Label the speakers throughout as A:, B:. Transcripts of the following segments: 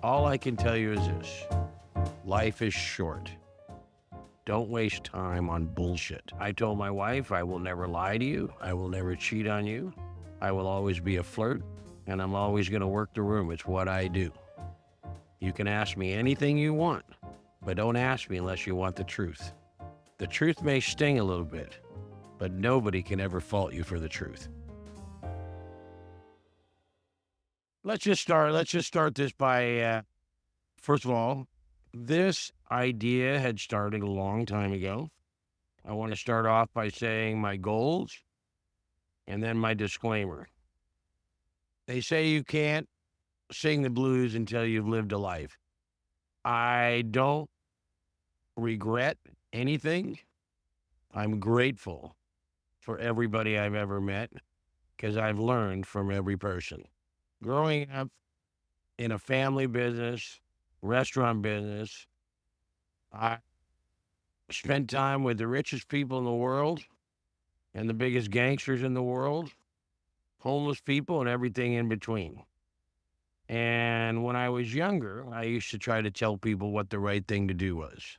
A: All I can tell you is this. Life is short. Don't waste time on bullshit. I told my wife I will never lie to you. I will never cheat on you. I will always be a flirt, and I'm always going to work the room. It's what I do. You can ask me anything you want, but don't ask me unless you want the truth. The truth may sting a little bit, but nobody can ever fault you for the truth. Let's just start this by, first of all, this idea had started a long time ago. I want to start off by saying my goals and then my disclaimer. They say you can't sing the blues until you've lived a life. I don't regret anything. I'm grateful for everybody I've ever met because I've learned from every person. Growing up in a family business, restaurant business, I spent time with the richest people in the world and the biggest gangsters in the world, homeless people, and everything in between. And when I was younger, I used to try to tell people what the right thing to do was.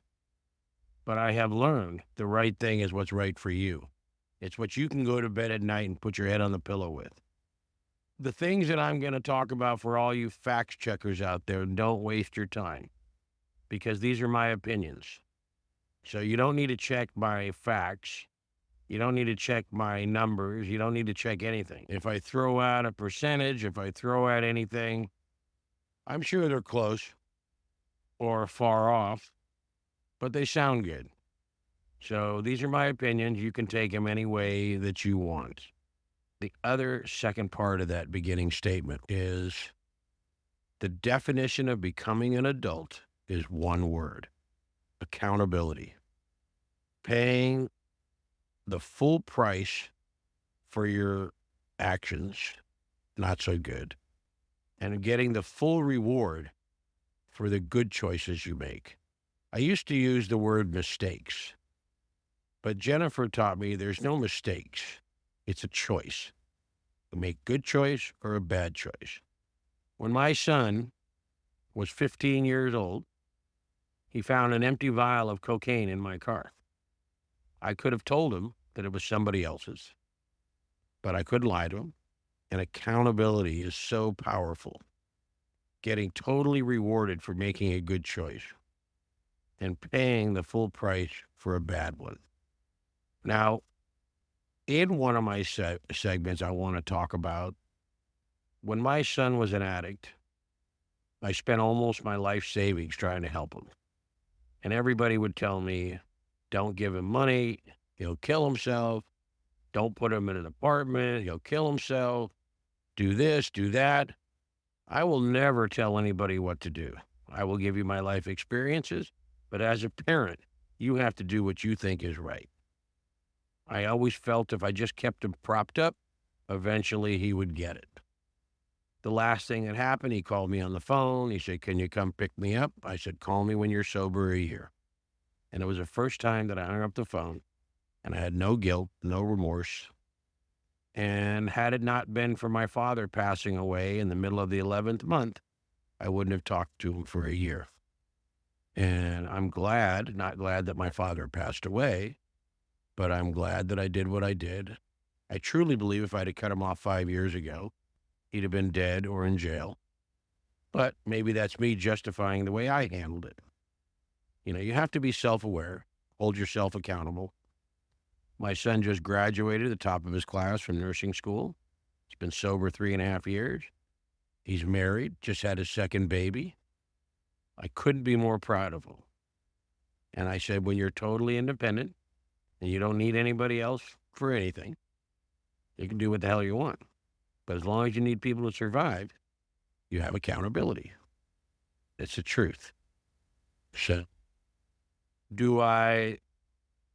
A: But I have learned the right thing is what's right for you. It's what you can go to bed at night and put your head on the pillow with. The things that I'm going to talk about for all you fact checkers out there, don't waste your time because these are my opinions. So you don't need to check my facts. You don't need to check my numbers. You don't need to check anything. If I throw out a percentage, if I throw out anything, I'm sure they're close or far off, but they sound good. So these are my opinions. You can take them any way that you want. The other second part of that beginning statement is the definition of becoming an adult is one word: accountability. Paying the full price for your actions, not so good, and getting the full reward for the good choices you make. I used to use the word mistakes, but Jennifer taught me there's no mistakes. It's a choice. You make good choice or a bad choice. When my son was 15 years old, he found an empty vial of cocaine in my car. I could have told him that it was somebody else's, but I couldn't lie to him. And accountability is so powerful. Getting totally rewarded for making a good choice and paying the full price for a bad one. Now, in one of my segments, I want to talk about when my son was an addict, I spent almost my life savings trying to help him. And everybody would tell me, don't give him money, he'll kill himself. Don't put him in an apartment, he'll kill himself. Do this, do that. I will never tell anybody what to do. I will give you my life experiences, but as a parent, you have to do what you think is right. I always felt if I just kept him propped up, eventually he would get it. The last thing that happened, he called me on the phone. He said, can you come pick me up? I said, call me when you're sober a year. And it was the first time that I hung up the phone, and I had no guilt, no remorse. And had it not been for my father passing away in the middle of the 11th month, I wouldn't have talked to him for a year. And I'm glad, not glad that my father passed away, but I'm glad that I did what I did. I truly believe if I'd have cut him off 5 years ago, he'd have been dead or in jail. But maybe that's me justifying the way I handled it. You know, you have to be self-aware, hold yourself accountable. My son just graduated at the top of his class from nursing school. He's been sober 3.5 years. He's married, just had his second baby. I couldn't be more proud of him. And I said, when you're totally independent and you don't need anybody else for anything, you can do what the hell you want. But as long as you need people to survive, you have accountability. It's the truth. So, do I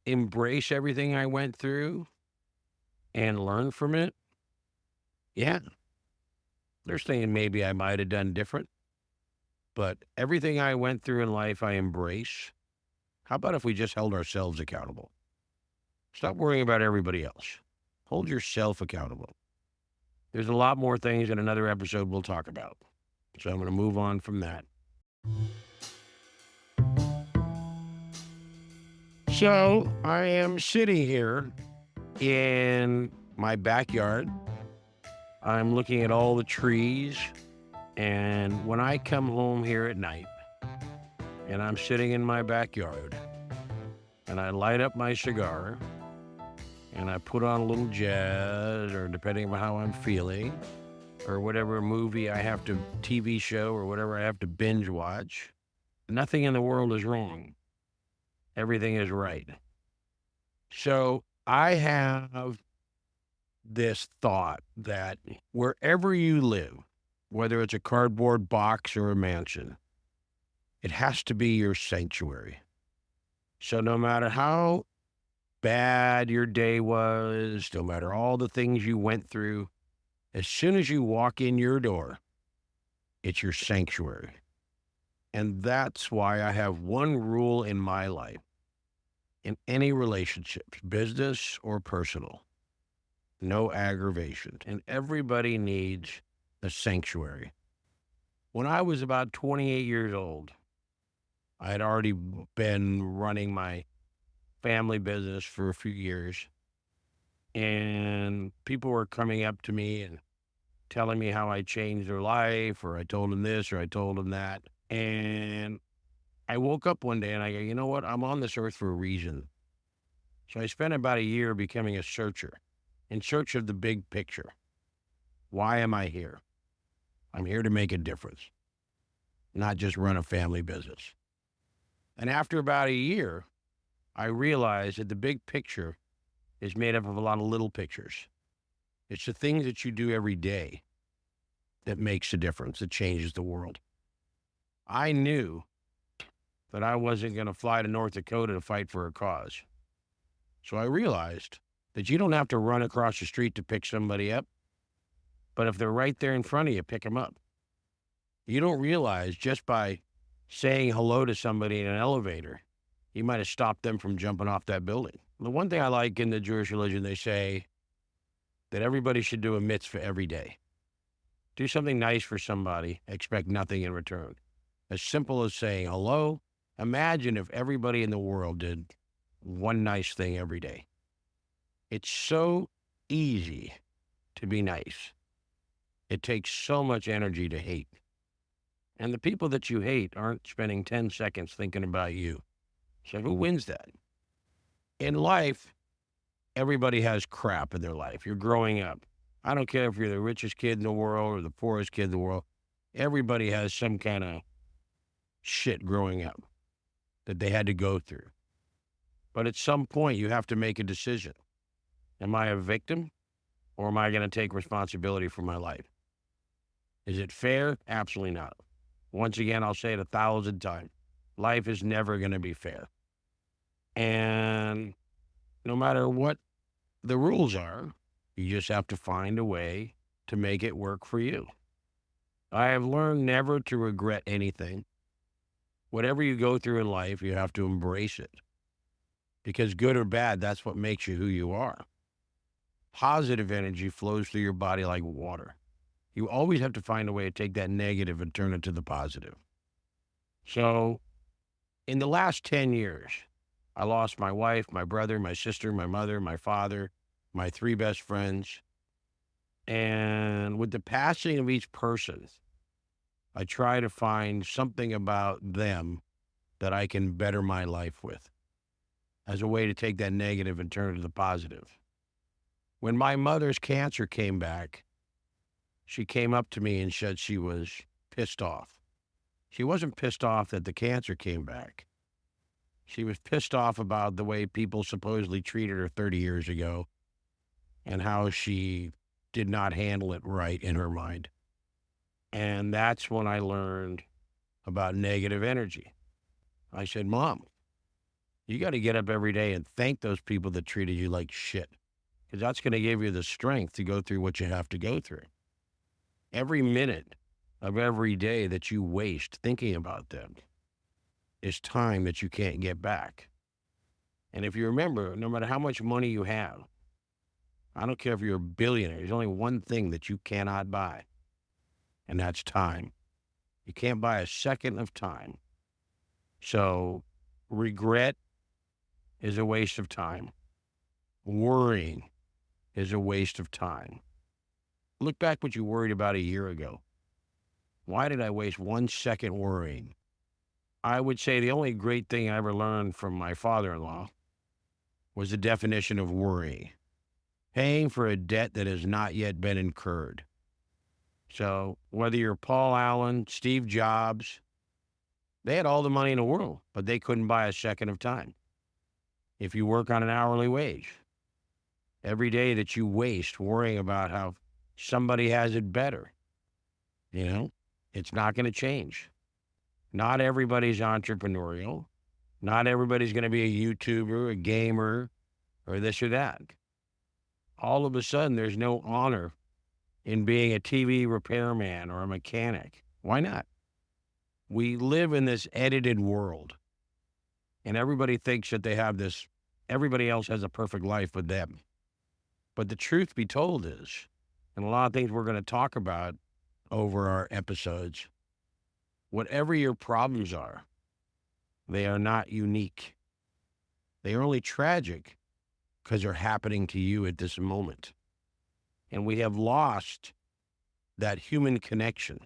A: embrace everything I went through and learn from it? Yeah. There's things maybe I might have done different, but everything I went through in life, I embrace. How about if we just held ourselves accountable? Stop worrying about everybody else. Hold yourself accountable. There's a lot more things in another episode we'll talk about. So I'm going to move on from that. So I am sitting here in my backyard. I'm looking at all the trees. And when I come home here at night and I'm sitting in my backyard and I light up my cigar and I put on a little jazz, or depending on how I'm feeling, or whatever movie I have to, TV show, or whatever I have to binge watch, nothing in the world is wrong. Everything is right. So I have this thought that wherever you live, whether it's a cardboard box or a mansion, it has to be your sanctuary. So no matter how bad your day was, no matter all the things you went through, as soon as you walk in your door, it's your sanctuary. And that's why I have one rule in my life, in any relationship, business or personal: no aggravation. And everybody needs a sanctuary. When I was about 28 years old, I had already been running my family business for a few years, and people were coming up to me and telling me how I changed their life, or I told them this, or I told them that. And I woke up one day and I go, you know what? I'm on this earth for a reason. So I spent about a year becoming a searcher, in search of the big picture. Why am I here? I'm here to make a difference, not just run a family business. And after about a year, I realized that the big picture is made up of a lot of little pictures. It's the things that you do every day that makes a difference, that changes the world. I knew that I wasn't going to fly to North Dakota to fight for a cause. So I realized that you don't have to run across the street to pick somebody up, but if they're right there in front of you, pick them up. You don't realize just by saying hello to somebody in an elevator, you might have stopped them from jumping off that building. The one thing I like in the Jewish religion, they say that everybody should do a mitzvah every day. Do something nice for somebody, expect nothing in return. As simple as saying hello. Imagine if everybody in the world did one nice thing every day. It's so easy to be nice. It takes so much energy to hate. And the people that you hate aren't spending 10 seconds thinking about you. So who wins that? In life, everybody has crap in their life. You're growing up. I don't care if you're the richest kid in the world or the poorest kid in the world. Everybody has some kind of shit growing up that they had to go through. But at some point, you have to make a decision. Am I a victim, or am I going to take responsibility for my life? Is it fair? Absolutely not. Once again, I'll say it 1,000 times. Life is never going to be fair. And no matter what the rules are, you just have to find a way to make it work for you. I have learned never to regret anything. Whatever you go through in life, you have to embrace it. Because good or bad, that's what makes you who you are. Positive energy flows through your body like water. You always have to find a way to take that negative and turn it to the positive. So, in the last 10 years, I lost my wife, my brother, my sister, my mother, my father, my 3 best friends. And with the passing of each person, I try to find something about them that I can better my life with, as a way to take that negative and turn it to the positive. When my mother's cancer came back, she came up to me and said she was pissed off. She wasn't pissed off that the cancer came back. She was pissed off about the way people supposedly treated her 30 years ago and how she did not handle it right in her mind. And that's when I learned about negative energy. I said, Mom, you got to get up every day and thank those people that treated you like shit, because that's going to give you the strength to go through what you have to go through. Every minute of every day that you waste thinking about them is time that you can't get back. And if you remember, no matter how much money you have, I don't care if you're a billionaire, there's only one thing that you cannot buy, and that's time. You can't buy a second of time. So regret is a waste of time. Worrying is a waste of time. Look back what you worried about a year ago. Why did I waste 1 second worrying? I would say the only great thing I ever learned from my father-in-law was the definition of worry. Paying for a debt that has not yet been incurred. So whether you're Paul Allen, Steve Jobs, they had all the money in the world, but they couldn't buy a second of time. If you work on an hourly wage, every day that you waste worrying about how somebody has it better, it's not going to change. Not everybody's entrepreneurial. Not everybody's going to be a YouTuber, a gamer, or this or that. All of a sudden, there's no honor in being a TV repairman or a mechanic. Why not? We live in this edited world, and everybody thinks that they have this, everybody else has a perfect life with them. But the truth be told is, and a lot of things we're going to talk about over our episodes, whatever your problems are, they are not unique. They are only tragic because they're happening to you at this moment. And we have lost that human connection.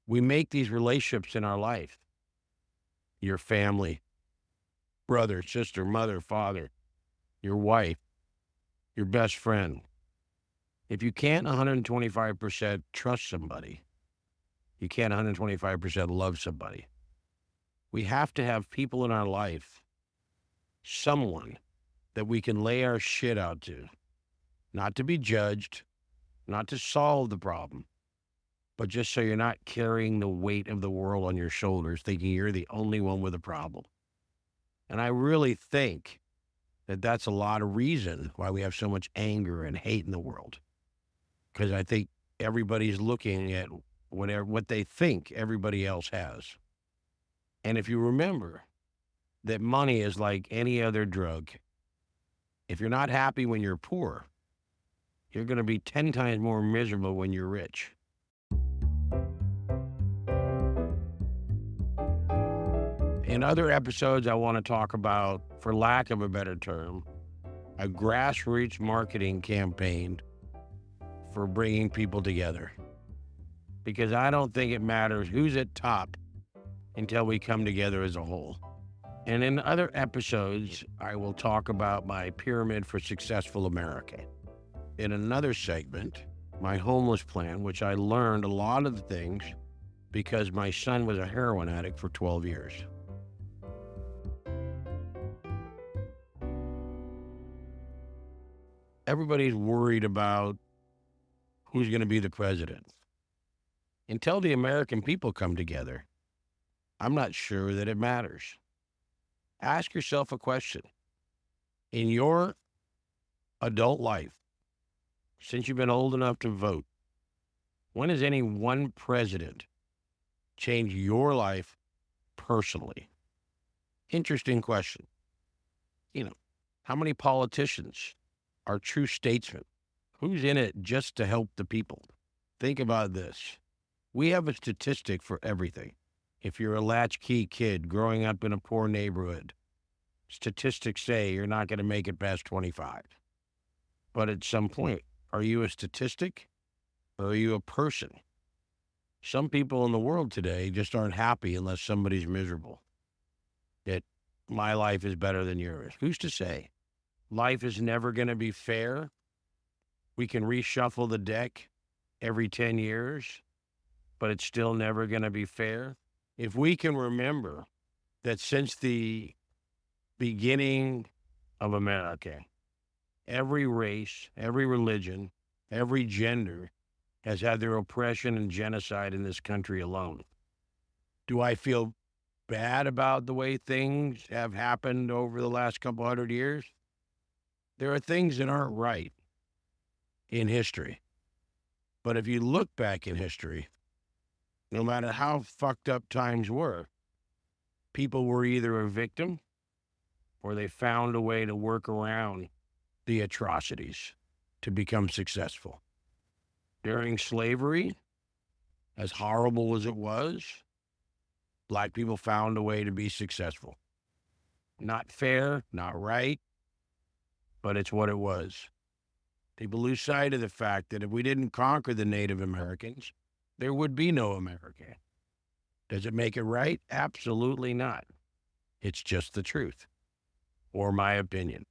A: We make these relationships in our life. Your family, brother, sister, mother, father, your wife, your best friend. If you can't 125% trust somebody, you can't 125% love somebody. We have to have people in our life, someone that we can lay our shit out to, not to be judged, not to solve the problem, but just so you're not carrying the weight of the world on your shoulders, thinking you're the only one with a problem. And I really think that that's a lot of reason why we have so much anger and hate in the world. Because I think everybody's looking at what they think everybody else has. And if you remember that money is like any other drug, if you're not happy when you're poor, you're going to be 10 times more miserable when you're rich. In other episodes, I want to talk about, for lack of a better term, a grassroots marketing campaign for bringing people together. Because I don't think it matters who's at top until we come together as a whole. And in other episodes, I will talk about my pyramid for successful America. In another segment, my homeless plan, which I learned a lot of the things because my son was a heroin addict for 12 years. Everybody's worried about who's going to be the president. Until the American people come together, I'm not sure that it matters. Ask yourself a question. In your adult life, since you've been old enough to vote, when has any one president changed your life personally? Interesting question. How many politicians are true statesmen? Who's in it just to help the people? Think about this. We have a statistic for everything. If you're a latchkey kid growing up in a poor neighborhood, statistics say you're not going to make it past 25. But at some point, are you a statistic or are you a person? Some people in the world today just aren't happy unless somebody's miserable. That my life is better than yours. Who's to say? Life is never going to be fair. We can reshuffle the deck every 10 years, but it's still never going to be fair. If we can remember that since the beginning of America, every race, every religion, every gender has had their oppression and genocide in this country alone. Do I feel bad about the way things have happened over the last couple 100 years? There are things that aren't right in history. But if you look back in history, no matter how fucked up times were, people were either a victim or they found a way to work around the atrocities to become successful. During slavery, As horrible as it was, black people found a way to be successful. Not fair, not right, but it's what it was. People lose sight of the fact that if we didn't conquer the Native Americans, there would be no America. Does it make it right? Absolutely not. It's just the truth, or my opinion.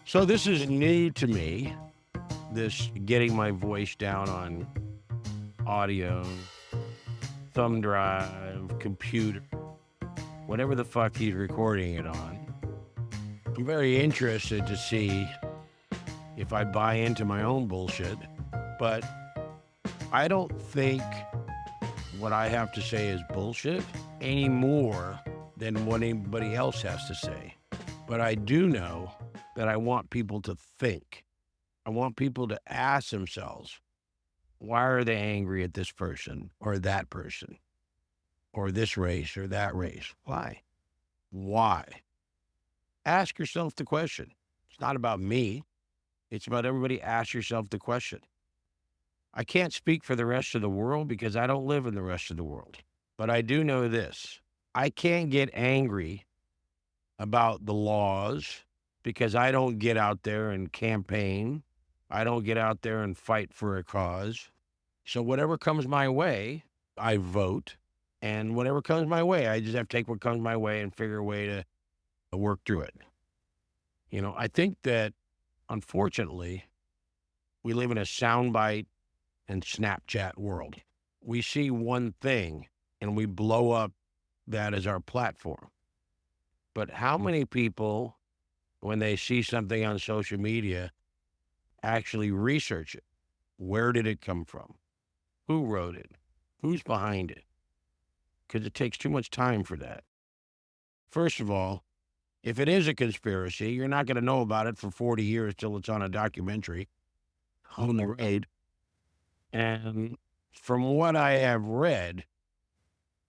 A: So this is new to me, this getting my voice down on audio, thumb drive, computer, whatever the fuck he's recording it on. I'm very interested to see if I buy into my own bullshit, but I don't think what I have to say is bullshit any more than what anybody else has to say. But I do know that I want people to think. I want people to ask themselves, why are they angry at this person or that person or this race or that race? Why? Why? Ask yourself the question. It's not about me. It's about everybody. Ask yourself the question. I can't speak for the rest of the world because I don't live in the rest of the world. But I do know this. I can't get angry about the laws because I don't get out there and campaign. I don't get out there and fight for a cause. So whatever comes my way, I vote. And whatever comes my way, I just have to take what comes my way and figure a way to work through it. You know, I think that, unfortunately, we live in a soundbite and Snapchat world. We see one thing and we blow up that as our platform. But how many people, when they see something on social media, actually research it? Where did it come from? Who wrote it? Who's behind it? Because it takes too much time for that. First of all, if it is a conspiracy, you're not going to know about it for 40 years till it's on a documentary on the raid. And from what I have read,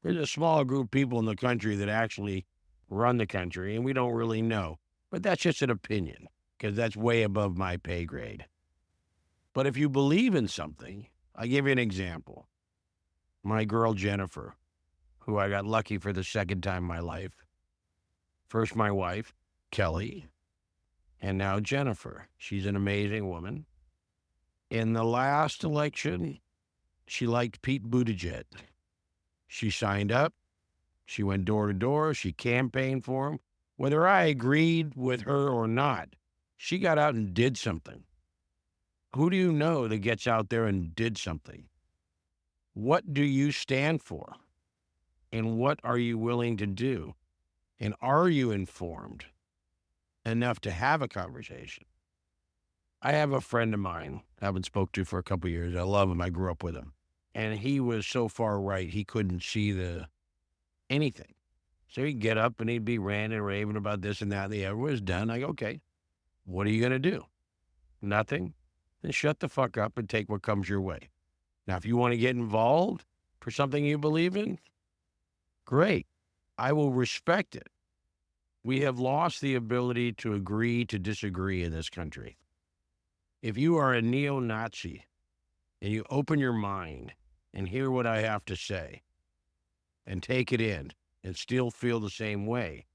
A: there's a small group of people in the country that actually run the country, and we don't really know. But that's just an opinion, because that's way above my pay grade. But if you believe in something, I'll give you an example. My girl Jennifer, who I got lucky for the second time in my life. First my wife, Kelly, and now Jennifer. She's an amazing woman. In the last election, she liked Pete Buttigieg. She signed up. She went door to door. She campaigned for him. Whether I agreed with her or not, she got out and did something. Who do you know that gets out there and did something? What do you stand for? And what are you willing to do? And are you informed enough to have a conversation? I have a friend of mine I haven't spoke to for a couple of years. I love him. I grew up with him. And he was so far right, he couldn't see anything. So he'd get up and he'd be ranting and raving about this and that. And the other was done. I go, okay, what are you going to do? Nothing? Then shut the fuck up and take what comes your way. Now, if you want to get involved for something you believe in, great. I will respect it. We have lost the ability to agree to disagree in this country. If you are a neo-Nazi and you open your mind and hear what I have to say and take it in and still feel the same way,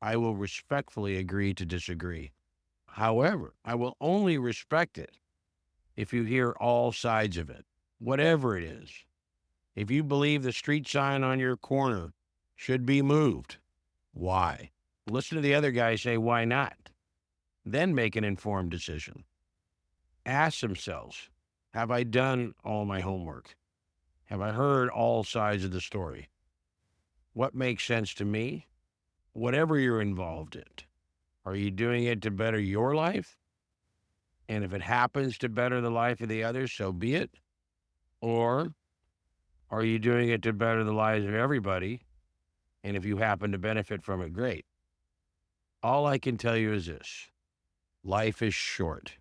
A: I will respectfully agree to disagree. However, I will only respect it if you hear all sides of it, whatever it is. If you believe the street sign on your corner should be moved, why? Listen to the other guy say, why not? Then make an informed decision. Ask themselves, have I done all my homework? Have I heard all sides of the story? What makes sense to me? Whatever you're involved in, are you doing it to better your life? And if it happens to better the life of the others, so be it. Or are you doing it to better the lives of everybody? And if you happen to benefit from it, great. All I can tell you is this. Life is short.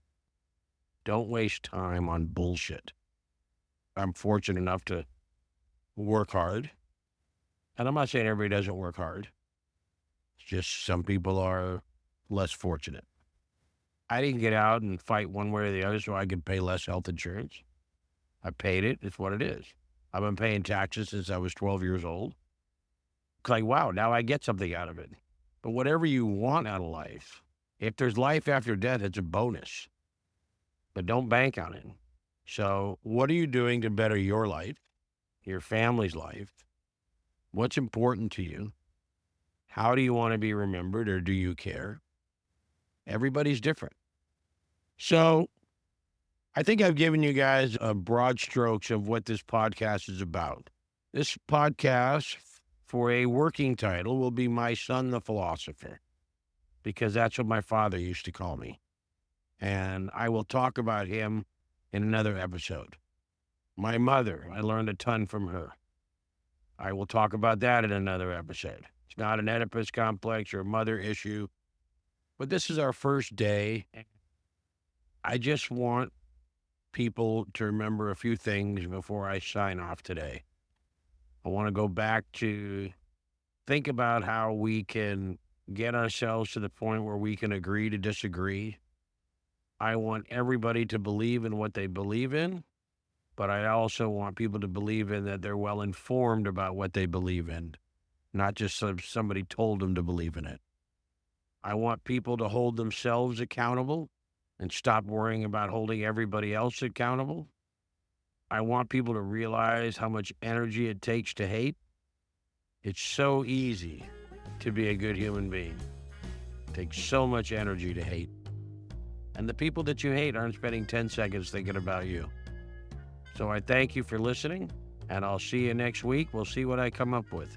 A: Don't waste time on bullshit. I'm fortunate enough to work hard. And I'm not saying everybody doesn't work hard. It's just some people are less fortunate. I didn't get out and fight one way or the other so I could pay less health insurance. I paid it. It's what it is. I've been paying taxes since I was 12 years old. It's like, wow, now I get something out of it. But whatever you want out of life, if there's life after death, it's a bonus, but don't bank on it. So what are you doing to better your life, your family's life? What's important to you? How do you want to be remembered, or do you care? Everybody's different. So I think I've given you guys a broad strokes of what this podcast is about. This podcast, for a working title, will be My Son the Philosopher, because that's what my father used to call me. And I will talk about him in another episode. My mother, I learned a ton from her. I will talk about that in another episode. It's not an Oedipus complex or a mother issue, but this is our first day. I just want people to remember a few things before I sign off today. I want to go back to think about how we can get ourselves to the point where we can agree to disagree. I want everybody to believe in what they believe in, but I also want people to believe in that they're well informed about what they believe in, not just somebody told them to believe in it. I want people to hold themselves accountable and stop worrying about holding everybody else accountable. I want people to realize how much energy it takes to hate. It's so easy to be a good human being. It takes so much energy to hate. And the people that you hate aren't spending 10 seconds thinking about you. So I thank you for listening, and I'll see you next week. We'll see what I come up with.